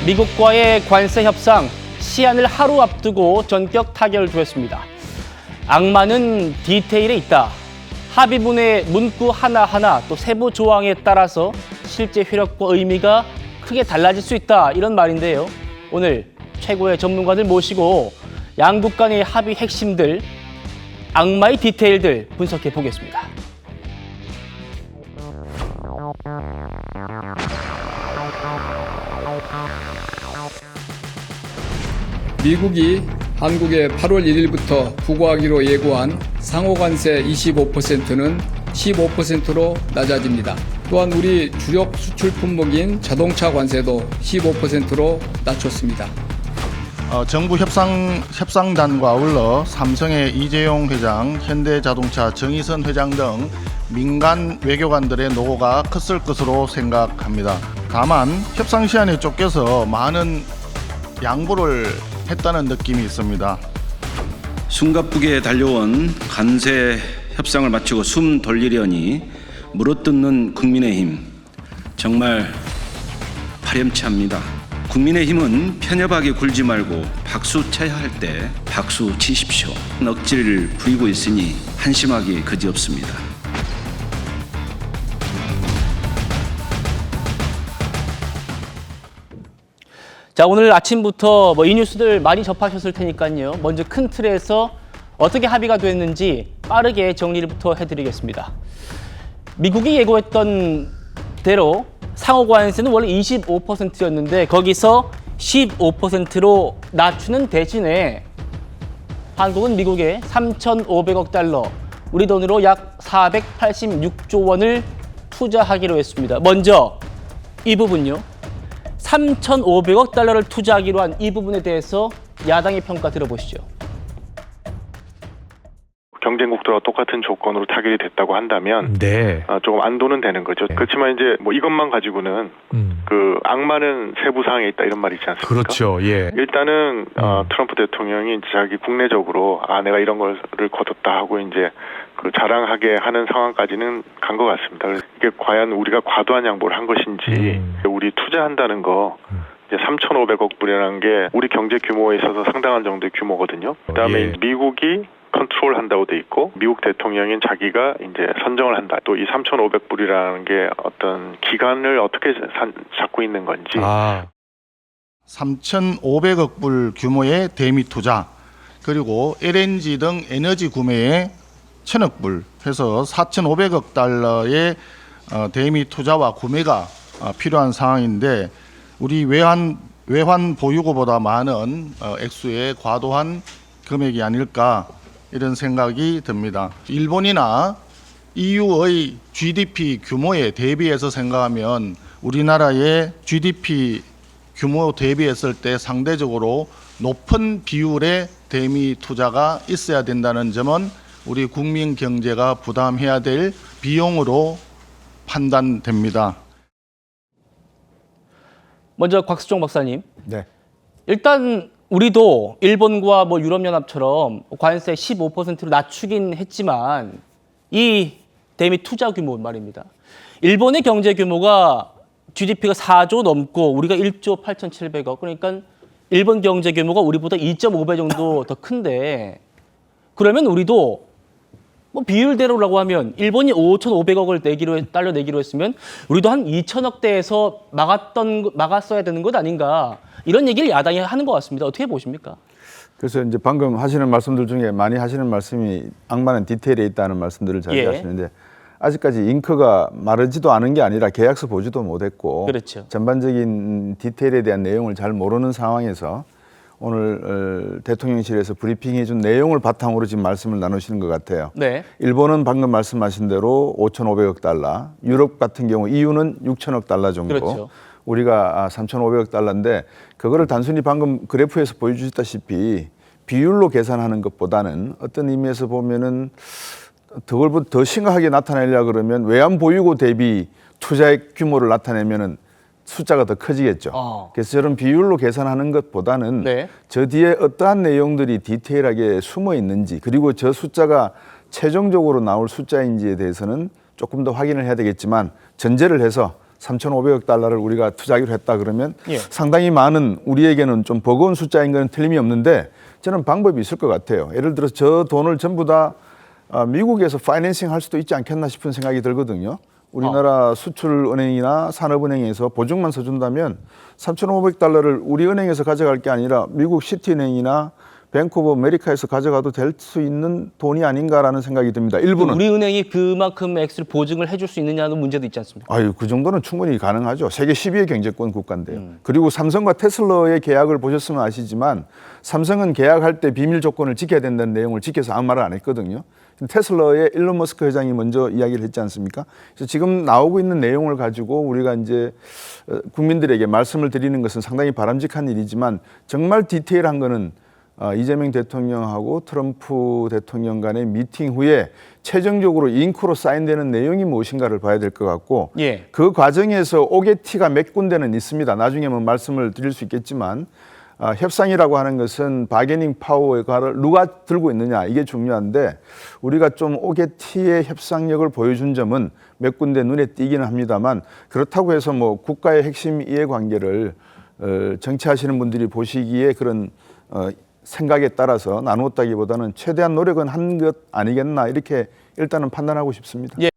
미국과의 관세 협상 시한을 하루 앞두고 전격 타결을 두었습니다. 악마는 디테일에 있다. 합의문의 문구 하나하나 또 세부 조항에 따라서 실제 효력과 의미가 크게 달라질 수 있다. 이런 말인데요. 오늘 최고의 전문가들 모시고 양국 간의 합의 핵심들, 악마의 디테일들 분석해 보겠습니다. 미국이 한국에 8월 1일부터 부과하기로 예고한 상호관세 25%는 15%로 낮아집니다. 또한 우리 주력 수출 품목인 자동차 관세도 15%로 낮췄습니다. 정부 협상단과 아울러 삼성의 이재용 회장, 현대자동차 정의선 회장 등 민간 외교관들의 노고가 컸을 것으로 생각합니다. 다만 협상 시한에 쫓겨서 많은 양보를 했다는 느낌이 있습니다. 숨가쁘게 달려온 관세 협상을 마치고 숨 돌리려니 물어뜯는 국민의힘, 정말 파렴치합니다. 국민의힘은 편협하게 굴지 말고 박수 쳐야 할 때 박수 치십시오. 억지를 부리고 있으니 한심하기 그지없습니다. 자, 오늘 아침부터 이 뉴스들 많이 접하셨을 테니까요. 먼저 큰 틀에서 어떻게 합의가 됐는지 빠르게 정리부터 해드리겠습니다. 미국이 예고했던 대로 상호관세는 원래 25%였는데 거기서 15%로 낮추는 대신에 한국은 미국에 3,500억 달러, 우리 돈으로 약 486조 원을 투자하기로 했습니다. 먼저 이 부분요. 3,500억 달러를 투자하기로 한 이 부분에 대해서 야당의 평가 들어보시죠. 경쟁국들과 똑같은 조건으로 타결이 됐다고 한다면 네. 조금 안도는 되는 거죠. 네. 그렇지만 이제 이것만 가지고는 그 악마는 세부 사항에 있다 이런 말이 있지 않습니까? 그렇죠. 예. 일단은 트럼프 대통령이 자기 국내적으로 내가 이런 거를 거뒀다 하고 이제 그 자랑하게 하는 상황까지는 간 것 같습니다. 그래서 이게 과연 우리가 과도한 양보를 한 것인지 우리 투자한다는 거 이제 3,500억 불이라는 게 우리 경제 규모에 있어서 상당한 정도의 규모거든요. 그다음에 예. 미국이 컨트롤 한다고 돼 있고 미국 대통령인 자기가 이제 선정을 한다. 또 이 3,500불이라는 게 어떤 기간을 어떻게 잡고 있는 건지. 3,500억 불 규모의 대미 투자, 그리고 LNG 등 에너지 구매에 1,000억 불 해서 4,500억 달러의 대미 투자와 구매가 필요한 상황인데 우리 외환 보유고보다 많은 액수의 과도한 금액이 아닐까 이런 생각이 듭니다. 일본이나 EU의 GDP 규모에 대비해서 생각하면 우리나라의 GDP 규모 대비했을 때 상대적으로 높은 비율의 대미 투자가 있어야 된다는 점은 우리 국민 경제가 부담해야 될 비용으로 판단됩니다. 먼저 곽수종 박사님. 네. 일단 우리도 일본과 유럽연합처럼 관세 15%로 낮추긴 했지만 이 대미 투자 규모 말입니다. 일본의 경제 규모가 GDP가 4조 넘고 우리가 1조 8,700억. 그러니까 일본 경제 규모가 우리보다 2.5배 정도 더 큰데 그러면 우리도 비율대로라고 하면 일본이 5,500억을 달러 내기로 했으면 우리도 한 2,000억대에서 막았어야 되는 것 아닌가. 이런 얘기를 야당이 하는 것 같습니다. 어떻게 보십니까? 그래서 이제 방금 하시는 말씀들 중에 많이 하시는 말씀이 악마는 디테일에 있다는 말씀들을 잘 예. 하시는데 아직까지 잉크가 마르지도 않은 게 아니라 계약서 보지도 못했고 그렇죠. 전반적인 디테일에 대한 내용을 잘 모르는 상황에서 오늘 대통령실에서 브리핑해 준 내용을 바탕으로 지금 말씀을 나누시는 것 같아요. 네. 일본은 방금 말씀하신 대로 5,500억 달러, 유럽 같은 경우 EU는 6,000억 달러 정도, 그렇죠. 우리가 3,500억 달러인데 그거를 단순히 방금 그래프에서 보여주셨다시피 비율로 계산하는 것보다는 어떤 의미에서 보면은 그걸 더 심각하게 나타내려 그러면 외환 보유고 대비 투자의 규모를 나타내면은 숫자가 더 커지겠죠. 그래서 저런 비율로 계산하는 것보다는 네. 저 뒤에 어떠한 내용들이 디테일하게 숨어 있는지 그리고 저 숫자가 최종적으로 나올 숫자인지에 대해서는 조금 더 확인을 해야 되겠지만 전제를 해서 3,500억 달러를 우리가 투자하기로 했다 그러면 예. 상당히 많은 우리에게는 좀 버거운 숫자인 건 틀림이 없는데 저는 방법이 있을 것 같아요. 예를 들어서 저 돈을 전부 다 미국에서 파이낸싱 할 수도 있지 않겠나 싶은 생각이 들거든요. 우리나라 수출은행이나 산업은행에서 보증만 서준다면 3,500달러를 우리 은행에서 가져갈 게 아니라 미국 시티은행이나 뱅크 오브 아메리카에서 가져가도 될 수 있는 돈이 아닌가라는 생각이 듭니다. 일부는. 우리 은행이 그만큼 액수를 보증을 해줄 수 있느냐는 문제도 있지 않습니까? 아유, 그 정도는 충분히 가능하죠. 세계 10위의 경제권 국가인데요. 그리고 삼성과 테슬라의 계약을 보셨으면 아시지만 삼성은 계약할 때 비밀 조건을 지켜야 된다는 내용을 지켜서 아무 말을 안 했거든요. 테슬라의 일론 머스크 회장이 먼저 이야기를 했지 않습니까? 그래서 지금 나오고 있는 내용을 가지고 우리가 이제 국민들에게 말씀을 드리는 것은 상당히 바람직한 일이지만 정말 디테일한 거는 이재명 대통령하고 트럼프 대통령 간의 미팅 후에 최종적으로 잉크로 사인되는 내용이 무엇인가를 봐야 될 것 같고 예. 그 과정에서 오게티가 몇 군데는 있습니다. 나중에 뭐 말씀을 드릴 수 있겠지만 협상이라고 하는 것은 바게닝 파워를 누가 들고 있느냐 이게 중요한데 우리가 좀 오게티의 협상력을 보여준 점은 몇 군데 눈에 띄기는 합니다만 그렇다고 해서 뭐 국가의 핵심 이해관계를 정치하시는 분들이 보시기에 그런 생각에 따라서 나누었다기보다는 최대한 노력은 한 것 아니겠나 이렇게 일단은 판단하고 싶습니다. 예.